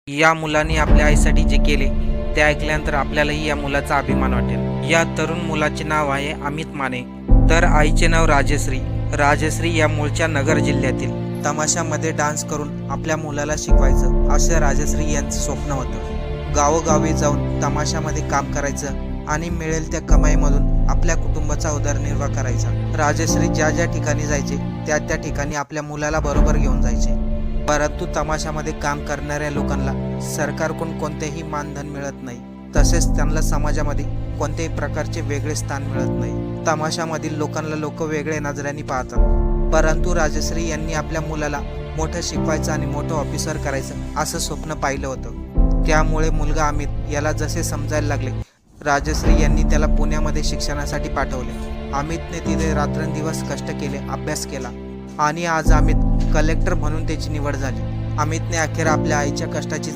या मुलाने आपल्या आईसाठी जे केले ते ऐकल्यानंतर आपल्यालाही या मुलाचा अभिमान वाटेल। या तरुण मुलाचे नाव आहे अमित माने, तर आईचे नाव राजश्री। राजश्री या मूळच्या नगर जिल्ह्यातील। तमाशामध्ये डान्स करून आपल्या मुलाला शिकवायचं असं राजश्री यांचं स्वप्न होतं। गावोगावी जाऊन तमाशामध्ये काम करायचं आणि मिळेल त्या कमाईमधून आपल्या कुटुंबाचा उदरनिर्वाह करायचा। राजश्री ज्या ज्या ठिकाणी जायचे त्या त्या ठिकाणी आपल्या मुलाला बरोबर घेऊन जायचे। परंतु तमाशामध्ये काम करणाऱ्या लोकांना सरकारकडून कोणतेही मानधन मिळत नाही, तसेच त्यांना समाजामध्ये कोणत्याही प्रकारचे वेगळे स्थान मिळत नाही। तमाशामधील लोकांना लोक वेगळ्या नजरेने पाहतात, परंतु राजश्री यांनी आपल्या मुलाला मोठं शिकवायचं आणि मोठं ऑफिसर करायचं असं स्वप्न पाहिलं होतं। त्यामुळे मुलगा अमित याला जसे समजायला लागले, राजश्री यांनी त्याला पुण्यामध्ये शिक्षणासाठी पाठवले। अमितने तिथे रात्रंदिवस कष्ट केले, अभ्यास केला आणि आज अमित कलेक्टर म्हणून त्याची निवड झाली। अमितने अखेर आपल्या आईच्या कष्टाची